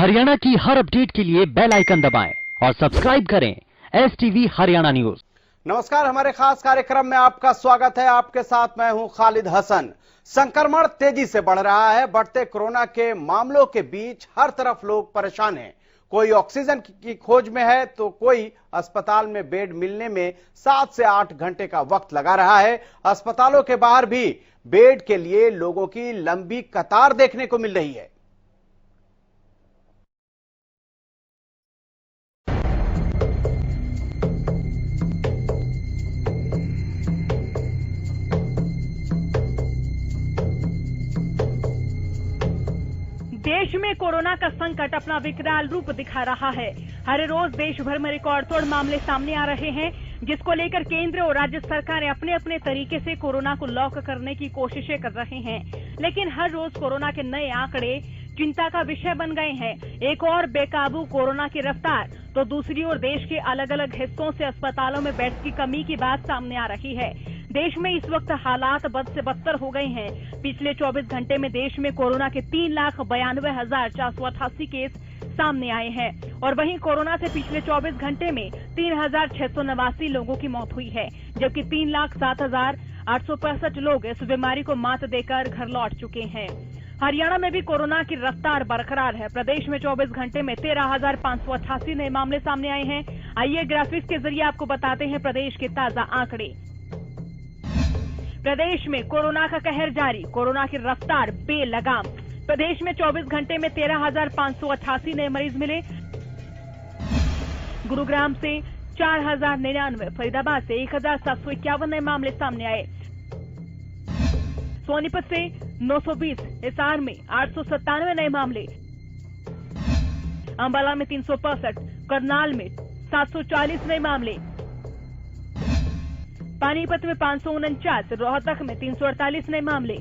हरियाणा की हर अपडेट के लिए बेल आइकन दबाएं और सब्सक्राइब करें STV हरियाणा न्यूज। नमस्कार, हमारे खास कार्यक्रम में आपका स्वागत है। आपके साथ मैं हूं खालिद हसन। संक्रमण तेजी से बढ़ रहा है। बढ़ते कोरोना के मामलों के बीच हर तरफ लोग परेशान हैं। कोई ऑक्सीजन की खोज में है तो कोई अस्पताल में बेड मिलने में 7 से 8 घंटे का वक्त लगा रहा है। अस्पतालों के बाहर भी बेड के लिए लोगों की लंबी कतार देखने को मिल रही है। देश में कोरोना का संकट अपना विकराल रूप दिखा रहा है। हर रोज देश भर में रिकॉर्ड तोड़ मामले सामने आ रहे हैं, जिसको लेकर केंद्र और राज्य सरकारें अपने अपने तरीके से कोरोना को लॉक करने की कोशिशें कर रहे हैं। लेकिन हर रोज कोरोना के नए आंकड़े चिंता का विषय बन गए हैं। एक और बेकाबू कोरोना की रफ्तार तो दूसरी ओर देश के अलग अलग हिस्सों से अस्पतालों में बेड्स की कमी की बात सामने आ रही है। देश में इस वक्त हालात बद से बदतर हो गए हैं। पिछले 24 घंटे में देश में कोरोना के 3,92,488 केस सामने आए हैं और वहीं कोरोना से पिछले 24 घंटे में 3,689 लोगों की मौत हुई है, जबकि 3,07,865 लोग इस बीमारी को मात देकर घर लौट चुके हैं। हरियाणा में भी कोरोना की रफ्तार बरकरार है। प्रदेश में 24 घंटे में 13,588 नए मामले सामने आए हैं। आइए ग्राफिक्स के जरिए आपको बताते हैं प्रदेश के ताजा आंकड़े। प्रदेश में कोरोना का कहर जारी, कोरोना की रफ्तार बेलगाम। प्रदेश में 24 घंटे में 13,588 नए मरीज मिले। गुरुग्राम से 4,099, फरीदाबाद से 1,751 नए मामले सामने आए। सोनीपत से 920, हिसार में 897 नए मामले, अंबाला में 365, करनाल में 740 नए मामले, पानीपत में 549, रोहतक में 348 नए मामले,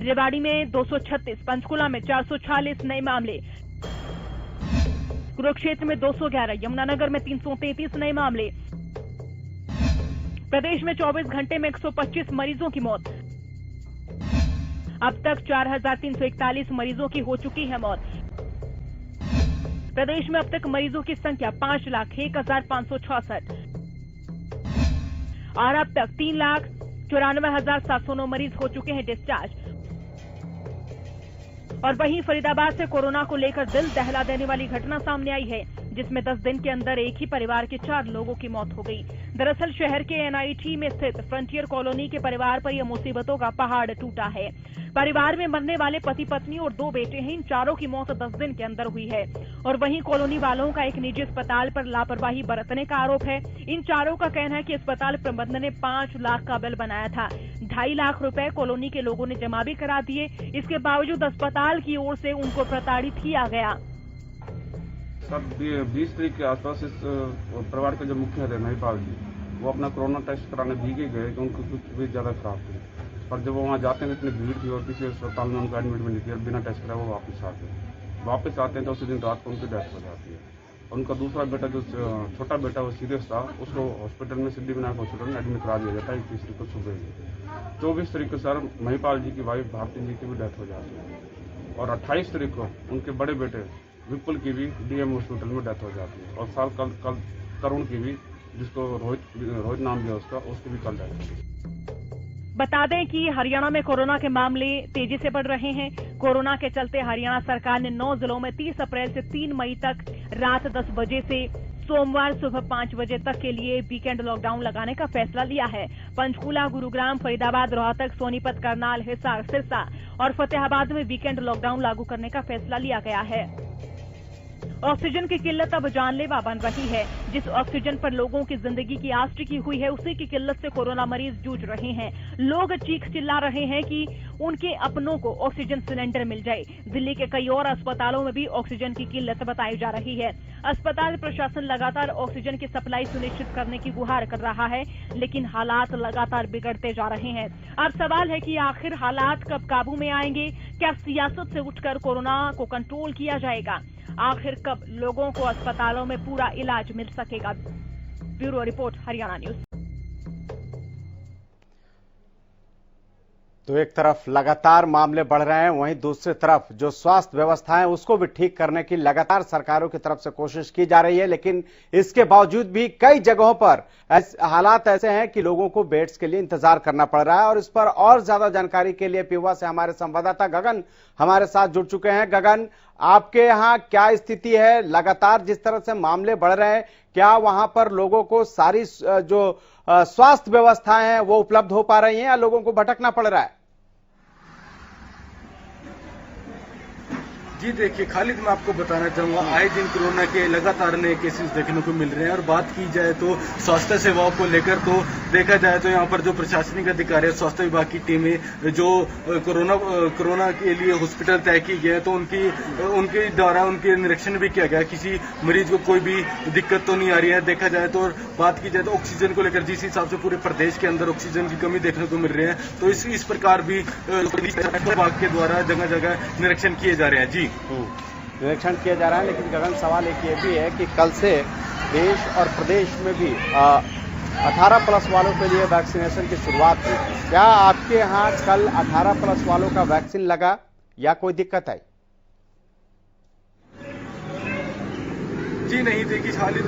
रेवाड़ी में 236, पंचकुला में 446 नए मामले, कुरुक्षेत्र में 211, यमुनानगर में 333 नए मामले। प्रदेश में 24 घंटे में 125 मरीजों की मौत। अब तक 4,341 मरीजों की हो चुकी है मौत। प्रदेश में अब तक मरीजों की संख्या 5,01,566 और अब तक 3,94,709 मरीज हो चुके हैं डिस्चार्ज। और वहीं फरीदाबाद से कोरोना को लेकर दिल दहला देने वाली घटना सामने आई है, जिसमें 10 दिन के अंदर एक ही परिवार के 4 लोगों की मौत हो गई। दरअसल शहर के NIT में स्थित फ्रंटियर कॉलोनी के परिवार पर यह मुसीबतों का पहाड़ टूटा है। परिवार में मरने वाले पति पत्नी और 2 बेटे हैं। इन चारों की मौत 10 दिन के अंदर हुई है। और वहीं कॉलोनी वालों का एक निजी अस्पताल पर लापरवाही बरतने का आरोप है। इन चारों का कहना है कि अस्पताल प्रबंधन ने 5 लाख का बिल बनाया था। 2.5 लाख रुपए कॉलोनी के लोगों ने जमा भी करा दिए। इसके बावजूद अस्पताल की ओर से उनको प्रताड़ित किया गया। सर 20 तारीख के आसपास इस परिवार के जो मुखिया थे महिपाल जी, वो अपना कोरोना टेस्ट कराने भीगे गए कि उनको कुछ भी ज़्यादा खराब थी। पर जब वो वहाँ जाते हैं इतनी भीड़ थी और किसी अस्पताल में उनका एडमिट भी नहीं किया, बिना टेस्ट कराए वो वापस आते हैं। वापस आते हैं तो उसी दिन रात को उनकी डेथ हो जाती है। उनका दूसरा बेटा जो छोटा बेटा वो सीरियस था, उसको हॉस्पिटल में सिद्धिविनायक हॉस्पिटल में एडमिट करा दिया जाता है 21 तारीख को सुबह ही। 24 तारीख को सर महिपाल जी की वाइफ भारती जी की भी डेथ हो जाती है और 28 तारीख को उनके बड़े बेटे विपुल की भी DM हॉस्पिटल में डेथ हो जाती है। और साल कल तरुण की भी, जिसको रोहित नाम दिया उसकी भी कल डेथ हुई। बता दें कि हरियाणा में कोरोना के मामले तेजी से बढ़ रहे हैं। कोरोना के चलते हरियाणा सरकार ने 9 जिलों में 30 अप्रैल से 3 मई तक रात 10 बजे से सोमवार सुबह 5 बजे तक के लिए वीकेंड लॉकडाउन लगाने का फैसला लिया है। पंचकुला, गुरुग्राम, फरीदाबाद, रोहतक, सोनीपत, करनाल, हिसार, सिरसा और फतेहाबाद में वीकेंड लॉकडाउन लागू करने का फैसला लिया गया है। ऑक्सीजन की किल्लत अब जानलेवा बन रही है। जिस ऑक्सीजन पर लोगों की जिंदगी की आस टिकी हुई है, उसी की किल्लत से कोरोना मरीज जूझ रहे हैं। लोग चीख चिल्ला रहे हैं कि उनके अपनों को ऑक्सीजन सिलेंडर मिल जाए। दिल्ली के कई और अस्पतालों में भी ऑक्सीजन की किल्लत बताई जा रही है। अस्पताल प्रशासन लगातार ऑक्सीजन की सप्लाई सुनिश्चित करने की गुहार कर रहा है, लेकिन हालात लगातार बिगड़ते जा रहे हैं। अब सवाल है कि आखिर हालात कब काबू में आएंगे? क्या सियासत से उठकर कोरोना को कंट्रोल किया जाएगा? आखिर कब लोगों को अस्पतालों में पूरा इलाज मिल सकेगा? Bureau report, Haryana news. तो एक तरफ लगातार मामले बढ़ रहे हैं, वहीं दूसरी तरफ जो स्वास्थ्य व्यवस्था है उसको भी ठीक करने की लगातार सरकारों की तरफ से कोशिश की जा रही है। लेकिन इसके बावजूद भी कई जगहों पर हालात ऐसे हैं कि लोगों को बेड्स के लिए इंतजार करना पड़ रहा है। और इस पर और ज्यादा जानकारी के लिए पिहुआ से हमारे संवाददाता गगन हमारे साथ जुड़ चुके हैं। गगन, आपके यहाँ क्या स्थिति है? लगातार जिस तरह से मामले बढ़ रहे हैं, क्या वहां पर लोगों को सारी जो स्वास्थ्य व्यवस्थाएं हैं वो उपलब्ध हो पा रही हैं या लोगों को भटकना पड़ रहा है? जी देखिए खालिद, मैं आपको बताना चाहूंगा, आए दिन कोरोना के लगातार नए केसेस देखने को मिल रहे हैं। और बात की जाए तो स्वास्थ्य सेवाओं को लेकर तो देखा जाए तो यहाँ पर जो प्रशासनिक अधिकारी, स्वास्थ्य विभाग की टीमें जो कोरोना के लिए हॉस्पिटल तय की गए तो उनके द्वारा उनके निरीक्षण भी किया गया। किसी मरीज को कोई भी दिक्कत तो नहीं आ रही है देखा जाए तो। और बात की जाए तो ऑक्सीजन को लेकर जिस हिसाब से पूरे प्रदेश के अंदर ऑक्सीजन की कमी देखने को मिल रही है, तो इस प्रकार भी विभाग के द्वारा जगह जगह निरीक्षण किए जा रहे हैं। जी निरीक्षण किया जा रहा है। लेकिन गगन, सवाल एक ये भी है कि कल से देश और प्रदेश में भी 18+ वालों के लिए वैक्सीनेशन की शुरुआत हुई। क्या आपके यहाँ कल 18+ वालों का वैक्सीन लगा या कोई दिक्कत आई? जी नहीं, देखिए खालिद,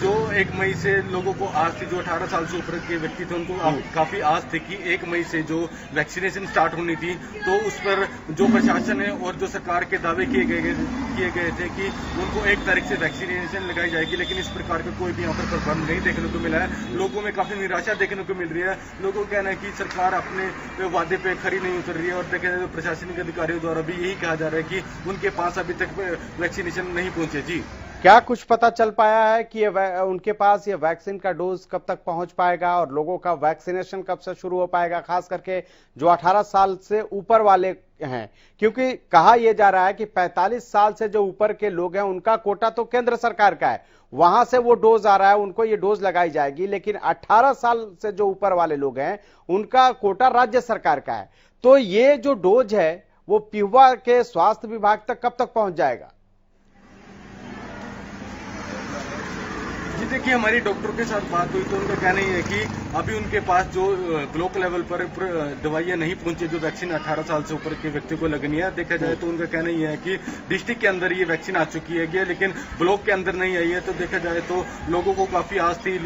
जो 1 मई से लोगों को आस थी, जो 18 साल से ऊपर के व्यक्ति थे उनको काफी आस थी कि 1 मई से जो वैक्सीनेशन स्टार्ट होनी थी, तो उस पर जो प्रशासन है और जो सरकार के दावे किए गए थे कि उनको 1 तारीख से वैक्सीनेशन लगाई जाएगी। लेकिन इस प्रकार का कोई भी यहाँ पर प्रबंध नहीं देखने को मिला है। लोगों में काफी निराशा देखने को मिल रही है। लोगों का कहना है कि सरकार अपने वादे पे खरी नहीं उतर रही है। और देखा जाए तो प्रशासनिक अधिकारियों द्वारा भी यही कहा जा रहा है कि उनके पास अभी तक वैक्सीनेशन नहीं पहुंचे। जी, क्या कुछ पता चल पाया है कि उनके पास ये वैक्सीन का डोज कब तक पहुंच पाएगा और लोगों का वैक्सीनेशन कब से शुरू हो पाएगा, खास करके जो 18 साल से ऊपर वाले हैं? क्योंकि कहा यह जा रहा है कि 45 साल से जो ऊपर के लोग हैं उनका कोटा तो केंद्र सरकार का है, वहां से वो डोज आ रहा है, उनको ये डोज लगाई जाएगी। लेकिन 18 साल से जो ऊपर वाले लोग हैं उनका कोटा राज्य सरकार का है। तो ये जो डोज है वो पिहुआ के स्वास्थ्य विभाग तक कब तक पहुंच जाएगा? जी देखिए, हमारी डॉक्टरों के साथ बात हुई तो उनका कहना ही है कि अभी उनके पास जो ब्लॉक लेवल पर दवाइयां नहीं पहुंची जो वैक्सीन 18 साल से ऊपर के व्यक्ति को लगनी है। देखा जाए तो उनका कहना ही है कि डिस्ट्रिक्ट के अंदर ये वैक्सीन आ चुकी है लेकिन ब्लॉक के अंदर नहीं आई है। तो देखा जाए तो लोगों को काफी आस थी।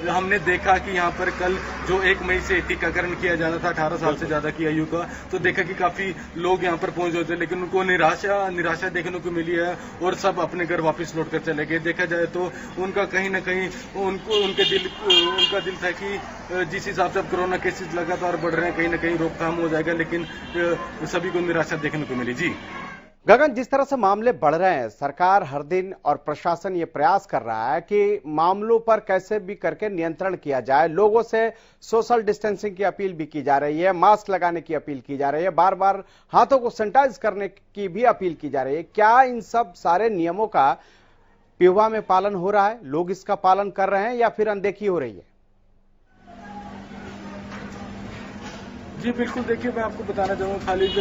हमने देखा कि यहाँ पर कल जो 1 मई से टीकाकरण किया जाना था 18 साल से ज्यादा की आयु का, तो देखा कि काफी लोग यहाँ पर पहुंच गए थे, लेकिन उनको निराशा देखने को मिली है और सब अपने घर वापस लौट कर चले गए। देखा जाए तो उनका कहीं न कहीं उनका दिल था कि जिस हिसाब से अब कोरोना केसेस लगातार बढ़ रहे हैं कहीं न कहीं रोकथाम हो जाएगा, लेकिन सभी को निराशा देखने को मिली। जी गगन, जिस तरह से मामले बढ़ रहे हैं, सरकार हर दिन और प्रशासन ये प्रयास कर रहा है कि मामलों पर कैसे भी करके नियंत्रण किया जाए। लोगों से सोशल डिस्टेंसिंग की अपील भी की जा रही है, मास्क लगाने की अपील की जा रही है, बार बार हाथों को सैनिटाइज करने की भी अपील की जा रही है। क्या इन सब सारे नियमों का पिहुआ में पालन हो रहा है? लोग इसका पालन कर रहे हैं या फिर अनदेखी हो रही है? जी बिल्कुल, देखिए मैं आपको बताना चाहूँगा खालिद,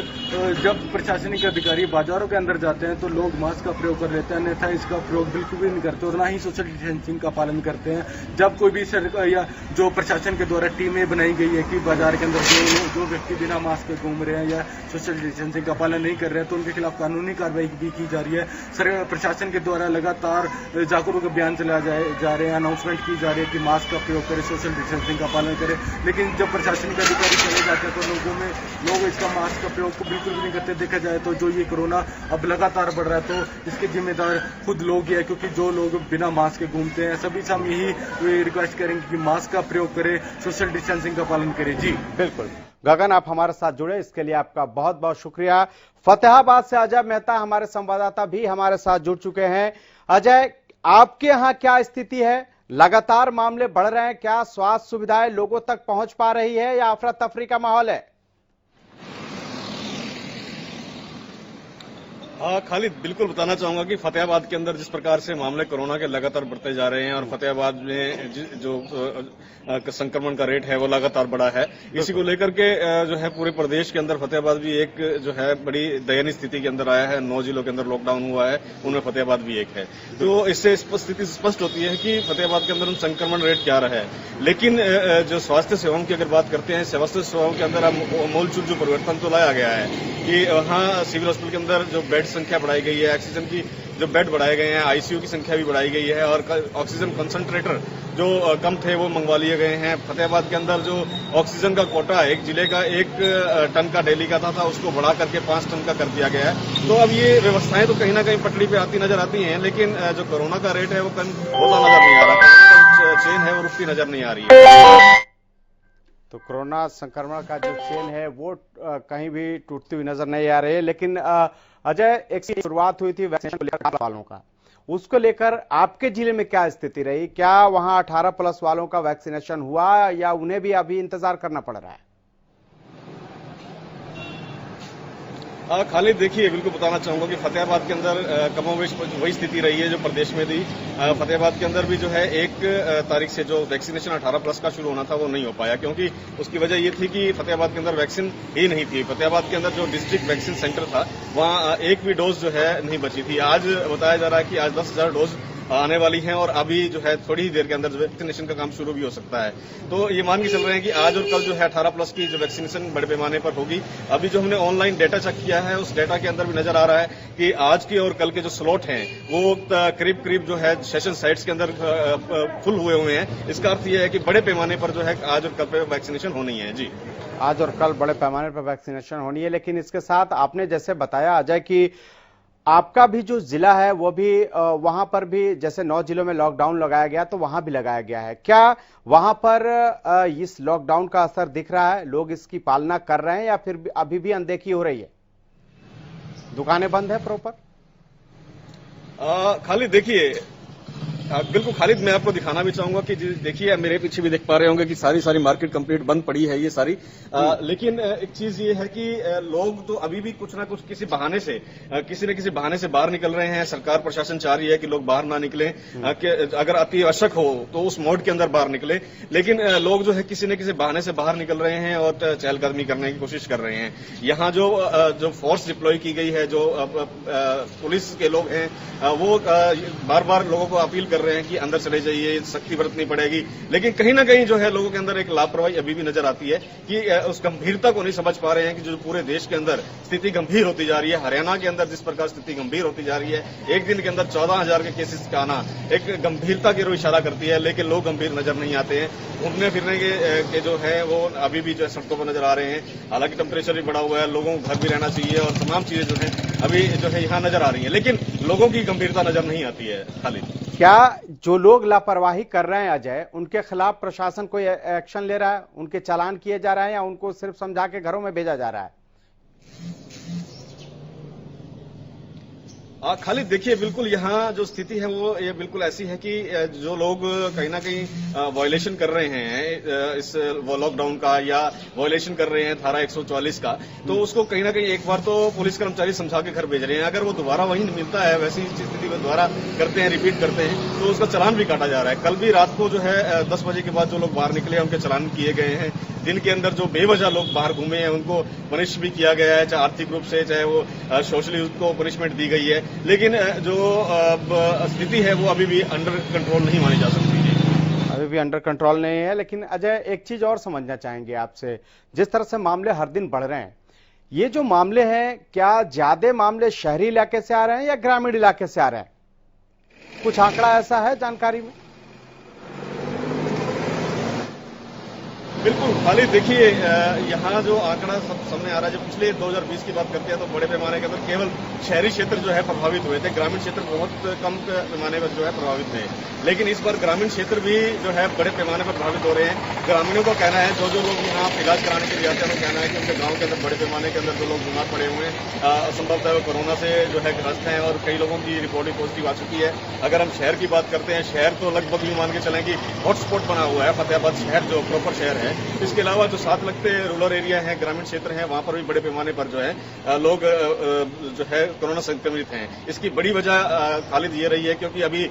जब प्रशासनिक अधिकारी बाजारों के अंदर जाते हैं तो लोग मास्क का प्रयोग कर लेते हैं, अन्यथा इसका प्रयोग बिल्कुल भी नहीं करते और ना ही सोशल डिस्टेंसिंग का पालन करते हैं। जब कोई भी सरकार या जो प्रशासन के द्वारा टीमें बनाई गई है कि बाजार के अंदर जो व्यक्ति बिना मास्क के घूम रहे हैं या सोशल डिस्टेंसिंग का पालन नहीं कर रहे हैं तो उनके खिलाफ कानूनी कार्रवाई भी की जा रही है। प्रशासन के द्वारा लगातार जागरूक अभियान चलाए जा रहे हैं, अनाउंसमेंट की जा रही है कि मास्क का प्रयोग करें, सोशल डिस्टेंसिंग का पालन करें। लेकिन जब प्रशासनिक अधिकारी चले जाते हैं तो लोग इसका मास्क का प्रयोग को बिल्कुल भी नहीं करते। देखा जाए तो जो ये कोरोना अब लगातार बढ़ रहा है तो इसके जिम्मेदार खुद लोग ही है, क्योंकि जो लोग बिना मास्क के घूमते हैं सभी से हम यही रिक्वेस्ट करेंगे कि मास्क का प्रयोग करें, सोशल डिस्टेंसिंग का पालन करें। जी बिल्कुल गगन, आप हमारे साथ जुड़े इसके लिए आपका बहुत बहुत शुक्रिया। फतेहाबाद से अजय मेहता हमारे संवाददाता भी हमारे साथ जुड़ चुके हैं। अजय, आपके यहाँ क्या स्थिति है? लगातार मामले बढ़ रहे हैं, क्या स्वास्थ्य सुविधाएं लोगों तक पहुंच पा रही है या अफरा तफरी का माहौल है? खालिद, बिल्कुल बताना चाहूंगा कि फतेहाबाद के अंदर जिस प्रकार से मामले कोरोना के लगातार बढ़ते जा रहे हैं और फतेहाबाद में जो संक्रमण का रेट है वो लगातार बढ़ा है, इसी को लेकर के जो है पूरे प्रदेश के अंदर फतेहाबाद भी एक जो है बड़ी दयनीय स्थिति के अंदर आया है। 9 जिलों के अंदर लॉकडाउन हुआ है, उनमें फतेहाबाद भी एक है। तो इससे स्थिति स्पष्ट होती है कि फतेहाबाद के अंदर संक्रमण रेट क्या रहा है। लेकिन जो स्वास्थ्य सेवाओं की अगर बात करते हैं, स्वास्थ्य सेवाओं के अंदर मूलचूल जो परिवर्तन तो लाया गया है कि वहाँ सिविल हॉस्पिटल के अंदर जो बेड संख्या बढ़ाई गई है, ऑक्सीजन की जो बेड बढ़ाए गए हैं, आईसीयू की संख्या भी बढ़ाई गई है और ऑक्सीजन कंसंट्रेटर जो कम थे वो मंगवा लिए गए हैं। फतेहाबाद के अंदर जो ऑक्सीजन का कोटा एक जिले का 1 टन का डेली का था उसको बढ़ा करके 5 टन का कर दिया गया है। तो अब ये व्यवस्थाएं तो कहीं ना कहीं पटड़ी पे आती नजर आती हैं, लेकिन जो कोरोना का रेट है वो कम होता नजर नहीं आ रहा, कोरोना का चेन है वो रुकती नजर नहीं आ रही है। तो कोरोना संक्रमण का जो चेन है वो कहीं भी टूटती हुई नजर नहीं आ रही है। लेकिन अजय, एक शुरुआत हुई थी वैक्सीनेशन वालों का, उसको लेकर आपके जिले में क्या स्थिति रही? क्या वहां 18+ वालों का वैक्सीनेशन हुआ या उन्हें भी अभी इंतजार करना पड़ रहा है? खालिद, देखिए, बिल्कुल बताना चाहूंगा कि फतेहाबाद के अंदर कमोवेश वही स्थिति रही है जो प्रदेश में थी। फतेहाबाद के अंदर भी जो है 1 तारीख से जो वैक्सीनेशन 18+ का शुरू होना था वो नहीं हो पाया, क्योंकि उसकी वजह ये थी कि फतेहाबाद के अंदर वैक्सीन ही नहीं थी। फतेहाबाद के अंदर जो डिस्ट्रिक्ट वैक्सीन सेंटर था वहां एक भी डोज जो है नहीं बची थी। आज बताया जा रहा है कि आज 10,000 डोज आने वाली हैं और अभी जो है थोड़ी ही देर के अंदर वैक्सीनेशन का काम शुरू भी हो सकता है। तो ये मान के चल रहे हैं कि आज और कल जो है 18+ की जो वैक्सीनेशन बड़े पैमाने पर होगी। अभी जो हमने ऑनलाइन डेटा चेक किया है उस डेटा के अंदर भी नजर आ रहा है कि आज के और कल के जो स्लॉट हैं वो करीब जो है सेशन साइट्स के अंदर फुल हुए हैं। इसका अर्थ यह है कि बड़े पैमाने पर जो है आज और कल पे वैक्सीनेशन होनी है। जी, आज और कल बड़े पैमाने पर वैक्सीनेशन होनी है। लेकिन इसके साथ आपने जैसे बताया अजय कि आपका भी जो जिला है वो भी वहां पर भी जैसे 9 जिलों में लॉकडाउन लगाया गया तो वहां भी लगाया गया है। क्या वहां पर इस लॉकडाउन का असर दिख रहा है? लोग इसकी पालना कर रहे हैं या फिर अभी भी अनदेखी हो रही है? दुकानें बंद है प्रॉपर? खालिद, देखिए, बिल्कुल खालिद, मैं आपको दिखाना भी चाहूंगा कि देखिए मेरे पीछे भी देख पा रहे होंगे कि सारी मार्केट कंप्लीट बंद पड़ी है ये सारी। लेकिन एक चीज ये है कि लोग तो अभी भी कुछ ना कुछ किसी न किसी बहाने से बाहर निकल रहे हैं। सरकार प्रशासन चाह रही है कि लोग बाहर ना निकलें, कि अगर अति आवश्यक हो तो उस मोड के अंदर बाहर निकले। लेकिन लोग जो है किसी न किसी बहाने से बाहर निकल रहे हैं और चहलकदमी करने की कोशिश कर रहे हैं। यहाँ जो फोर्स डिप्लॉय की गई है, जो पुलिस के लोग हैं, वो बार लोगों को अपील कर रहे हैं कि अंदर चले जाइए, सख्ती बरतनी पड़ेगी। लेकिन कहीं ना कहीं जो है लोगों के अंदर एक लापरवाही अभी भी नजर आती है कि उस गंभीरता को नहीं समझ पा रहे हैं कि जो पूरे देश के अंदर स्थिति गंभीर होती जा रही है। हरियाणा के अंदर जिस प्रकार स्थिति गंभीर होती जा रही है, एक दिन के अंदर 14,000 के केसेस का आना एक गंभीरता की ओर इशारा करती है। लेकिन लोग गंभीर नजर नहीं आते हैं। घूमने फिरने के जो है वो अभी भी जो है सड़कों पर नजर आ रहे हैं। हालांकि टेम्परेचर भी बढ़ा हुआ है, लोगों को घर भी रहना चाहिए और तमाम चीजें जो है अभी जो है यहाँ नजर आ रही है, लेकिन लोगों की गंभीरता नजर नहीं आती है। खालिद, क्या जो लोग लापरवाही कर रहे हैं अजय, उनके खिलाफ प्रशासन कोई एक्शन ले रहा है? उनके चालान किए जा रहे हैं या उनको सिर्फ समझा के घरों में भेजा जा रहा है? खालिद, देखिए, बिल्कुल यहाँ जो स्थिति है वो ये बिल्कुल ऐसी है कि जो लोग कहीं ना कहीं वायलेशन कर रहे हैं इस लॉकडाउन का या वायलेशन कर रहे हैं धारा 144 का, तो उसको कहीं ना कहीं एक बार तो पुलिस कर्मचारी समझा के घर भेज रहे हैं। अगर वो दोबारा वहीं मिलता है, वैसी स्थिति में दोबारा करते हैं, रिपीट करते हैं, तो उसका चालान भी काटा जा रहा है। कल भी रात को जो है 10 बजे के बाद जो लोग बाहर निकले उनके चालान किए गए हैं। दिन के अंदर जो बेवजह लोग बाहर घूमे हैं उनको पनिश भी किया गया है, चाहे आर्थिक रूप से चाहे वो सोशली उसको पनिशमेंट दी गई है। लेकिन जो स्थिति है वो अभी भी अंडर कंट्रोल नहीं मानी जा सकती है। अभी भी अंडर कंट्रोल नहीं है। लेकिन अजय, एक चीज और समझना चाहेंगे आपसे, जिस तरह से मामले हर दिन बढ़ रहे हैं, ये जो मामले हैं क्या ज्यादा मामले शहरी इलाके से आ रहे हैं या ग्रामीण इलाके से आ रहे हैं? कुछ आंकड़ा ऐसा है जानकारी में? बिल्कुल खालिद, देखिए, यहाँ जो आंकड़ा सामने आ रहा है, जब पिछले 2020 की बात करते हैं तो बड़े पैमाने के अंदर केवल शहरी क्षेत्र जो है प्रभावित हुए थे, ग्रामीण क्षेत्र बहुत कम पैमाने पर जो है प्रभावित थे। लेकिन इस बार ग्रामीण क्षेत्र भी जो है बड़े पैमाने पर प्रभावित हो रहे हैं। ग्रामीणों का कहना है, जो लोग यहाँ इलाज कराने के लिए आते हैं उनका कहना है कि उनके गाँव के अंदर बड़े पैमाने के अंदर जो लोग बीमार पड़े हुए हैं, संभवतः वो कोरोना से जो है ग्रस्त हैं और कई लोगों की रिपोर्ट भी पॉजिटिव आ चुकी है। अगर हम शहर की बात करते हैं, शहर तो लगभग यूं मान के चलें कि हॉटस्पॉट बना हुआ है। फतेहाबाद शहर जो प्रॉपर शहर है हैं। इसके अलावा जो साथ लगते रूरल एरिया है, ग्रामीण क्षेत्र है, वहां पर भी बड़े पैमाने पर जो है लोग जो है कोरोना संक्रमित हैं। इसकी बड़ी वजह खालिद ये रही है क्योंकि अभी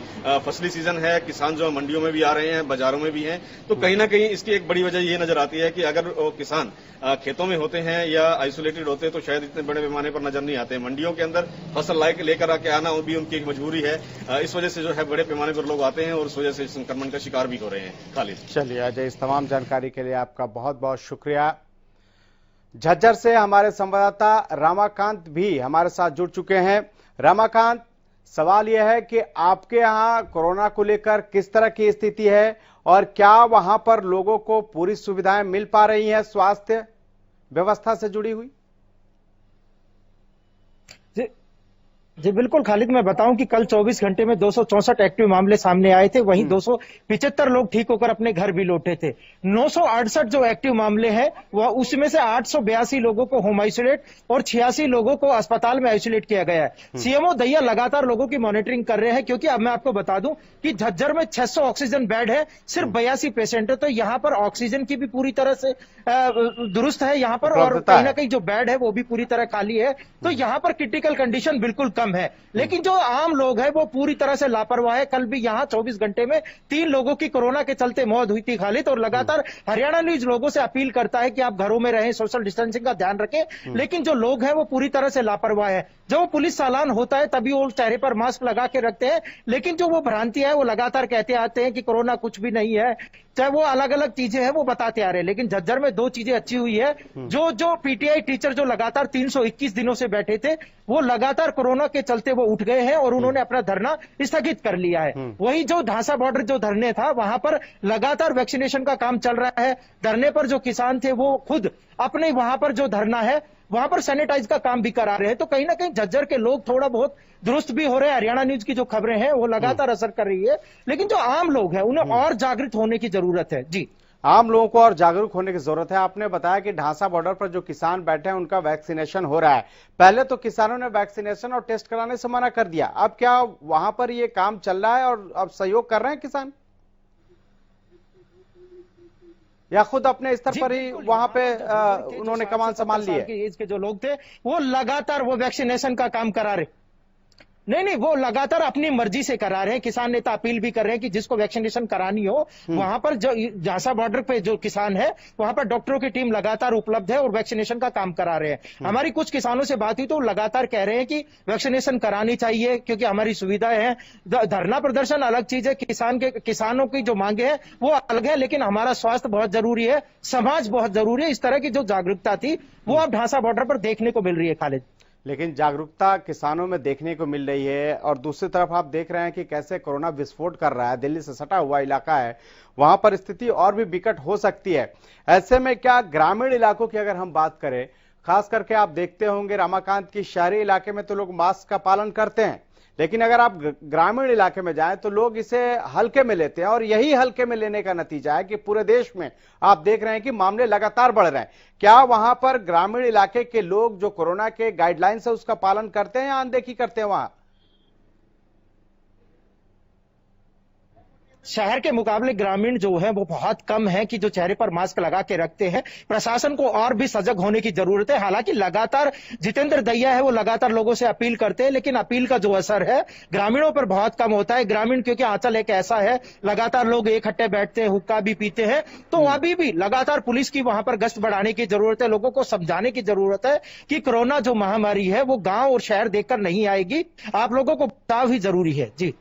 फसली सीजन है, किसान जो मंडियों में भी आ रहे हैं, बाजारों में भी हैं, तो कहीं ना कहीं इसकी एक बड़ी वजह ये नजर आती है कि अगर किसान खेतों में होते हैं या आइसोलेटेड होते हैं तो शायद इतने बड़े पैमाने पर नजर नहीं आते। मंडियों के अंदर फसल लेकर आके आना भी उनकी एक मजबूरी है। इस वजह से जो है बड़े पैमाने पर लोग आते हैं और उस वजह से संक्रमण का शिकार भी हो रहे हैं। खालिद, चलिए अजय, इस तमाम जानकारी के लिए आपका बहुत बहुत शुक्रिया। झज्जर से हमारे संवाददाता रामाकांत भी हमारे साथ जुड़ चुके हैं। रामाकांत, सवाल यह है कि आपके यहां कोरोना को लेकर किस तरह की स्थिति है और क्या वहां पर लोगों को पूरी सुविधाएं मिल पा रही हैं स्वास्थ्य व्यवस्था से जुड़ी हुई? जी बिल्कुल खालिद, मैं बताऊं कि कल 24 घंटे में 264 एक्टिव मामले सामने आए थे, वहीं 275 लोग ठीक होकर अपने घर भी लौटे थे। 968 जो एक्टिव मामले हैं वह उसमें से 882 लोगों को होम आइसोलेट और 86 लोगों को अस्पताल में आइसोलेट किया गया है। सीएमओ दैया लगातार लोगों की मॉनिटरिंग कर रहे हैं, क्योंकि अब मैं आपको बता दूं कि झज्जर में 600 ऑक्सीजन बेड है, सिर्फ 82 पेशेंट है, तो यहाँ पर ऑक्सीजन की भी पूरी तरह से दुरुस्त है यहाँ पर, और कहीं ना कहीं जो बेड है वो भी पूरी तरह खाली है। तो यहाँ पर क्रिटिकल कंडीशन बिल्कुल कम है, लेकिन जो आम लोग हैं वो पूरी तरह से लापरवाह है। कल भी यहाँ 24 घंटे में 3 लोगों की कोरोना के चलते मौत हुई थी खालिद, और लगातार हरियाणा न्यूज लोगों से अपील करता है कि आप घरों में रहें, सोशल डिस्टेंसिंग का ध्यान रखें, लेकिन जो लोग हैं वो पूरी तरह से लापरवाह है। जब पुलिस चालान होता है तभी वो चेहरे पर मास्क लगा के रखते हैं, लेकिन जो वो भ्रांति है वो लगातार कहते आते हैं कि कोरोना कुछ भी नहीं है, चाहे वो अलग अलग चीजें हैं वो बताते आ रहे हैं। लेकिन झज्जर में 2 चीजें अच्छी हुई है, जो पीटीआई टीचर जो लगातार 321 दिनों से बैठे थे वो लगातार कोरोना के चलते वो उठ गए हैं और उन्होंने अपना धरना स्थगित कर लिया है। वही जो ढांसा बॉर्डर जो धरने था वहां पर लगातार वैक्सीनेशन का काम चल रहा है। धरने पर जो किसान थे वो खुद अपने वहां पर जो धरना है वहां पर सैनिटाइज का काम भी करा रहे हैं। तो कहीं ना कहीं झज्जर के लोग थोड़ा बहुत दुरुस्त भी हो रहे हैं। हरियाणा न्यूज की जो खबरें हैं वो लगातार असर कर रही है, लेकिन जो आम लोग हैं उन्हें और जागृत होने की जरूरत है। जी, आम लोगों को और जागरूक होने की जरूरत है। आपने बताया कि ढांसा बॉर्डर पर जो किसान बैठे हैं उनका वैक्सीनेशन हो रहा है। पहले तो किसानों ने वैक्सीनेशन और टेस्ट कराने से मना कर दिया, अब क्या वहां पर ये काम चल रहा है और अब सहयोग कर रहे हैं किसान, या खुद अपने स्तर पर ही वहां पे उन्होंने कमान संभाल ली है? एज के जो लोग थे वो लगातार वो वैक्सीनेशन का काम करा रहे, नहीं, वो लगातार अपनी मर्जी से करा रहे हैं। किसान नेता अपील भी कर रहे हैं कि जिसको वैक्सीनेशन करानी हो वहां पर जो झांसा बॉर्डर पे जो किसान है वहां पर डॉक्टरों की टीम लगातार उपलब्ध है और वैक्सीनेशन का काम करा रहे हैं। हमारी कुछ किसानों से बात हुई तो लगातार कह रहे हैं कि वैक्सीनेशन करानी चाहिए क्योंकि हमारी सुविधाएं हैं। धरना प्रदर्शन अलग चीज है, किसानों की जो मांगे हैं वो अलग है, लेकिन हमारा स्वास्थ्य बहुत जरूरी है, समाज बहुत जरूरी है। इस तरह की जो जागरूकता थी वो अब ढांसा बॉर्डर पर देखने को मिल रही है खालिद। लेकिन जागरूकता किसानों में देखने को मिल रही है और दूसरी तरफ आप देख रहे हैं कि कैसे कोरोना विस्फोट कर रहा है। दिल्ली से सटा हुआ इलाका है, वहां पर स्थिति और भी विकट हो सकती है। ऐसे में क्या ग्रामीण इलाकों की अगर हम बात करें, खास करके आप देखते होंगे रामाकांत की शहरी इलाके में तो लोग मास्क का पालन करते हैं, लेकिन अगर आप ग्रामीण इलाके में जाएं तो लोग इसे हल्के में लेते हैं और यही हल्के में लेने का नतीजा है कि पूरे देश में आप देख रहे हैं कि मामले लगातार बढ़ रहे हैं। क्या वहां पर ग्रामीण इलाके के लोग जो कोरोना के गाइडलाइंस है उसका पालन करते हैं या अनदेखी करते हैं? वहां शहर के मुकाबले ग्रामीण जो है वो बहुत कम है कि जो चेहरे पर मास्क लगा के रखते हैं। प्रशासन को और भी सजग होने की जरूरत है। हालांकि लगातार जितेंद्र दैया है वो लगातार लोगों से अपील करते हैं, लेकिन अपील का जो असर है ग्रामीणों पर बहुत कम होता है। ग्रामीण क्योंकि आंचल एक ऐसा है, लगातार लोग इकट्ठे बैठते हैं, हुक्का भी पीते हैं, तो अभी भी लगातार पुलिस की वहां पर गश्त बढ़ाने की जरूरत है। लोगों को समझाने की जरूरत है कि कोरोना जो महामारी है वो गांव और शहर देखकर नहीं आएगी, आप लोगों को बचाव ही जरूरी है। जी,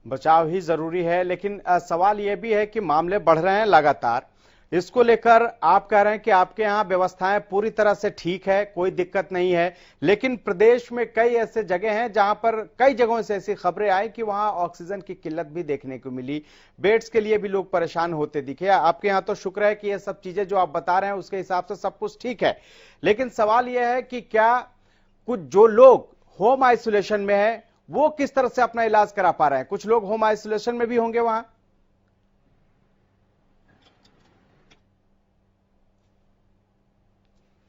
बचाव ही जरूरी है, लेकिन सवाल यह भी है कि मामले बढ़ रहे हैं लगातार। इसको लेकर आप कह रहे हैं कि आपके यहां व्यवस्थाएं पूरी तरह से ठीक है, कोई दिक्कत नहीं है, लेकिन प्रदेश में कई ऐसे जगह हैं जहां पर कई जगहों से ऐसी खबरें आई कि वहां ऑक्सीजन की किल्लत भी देखने को मिली, बेड्स के लिए भी लोग परेशान होते दिखे। आपके यहां तो शुक्र है कि ये सब चीजें जो आप बता रहे हैं उसके हिसाब से सब कुछ ठीक है, लेकिन सवाल यह है कि क्या कुछ जो लोग होम आइसोलेशन में है वो किस तरह से अपना इलाज करा पा रहे हैं? कुछ लोग होम आइसोलेशन में भी होंगे वहां।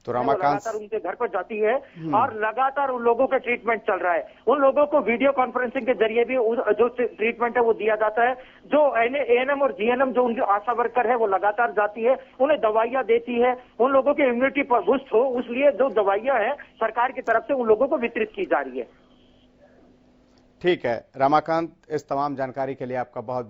तो तो रमाकांत लगातार उनके घर पर जाती है और लगातार उन लोगों का ट्रीटमेंट चल रहा है। उन लोगों को वीडियो कॉन्फ्रेंसिंग के जरिए भी जो ट्रीटमेंट है वो दिया जाता है। जो एएनएम और जीएनएम जो उनकी आशा वर्कर है वो लगातार जाती है, उन्हें दवाइयां देती है, उन लोगों की इम्यूनिटी पर बूस्ट हो उसलिए जो दवाइयां हैं सरकार की तरफ से उन लोगों को वितरित की जा रही है। ठीक है रमाकांत, इस तमाम जानकारी के लिए आपका बहुत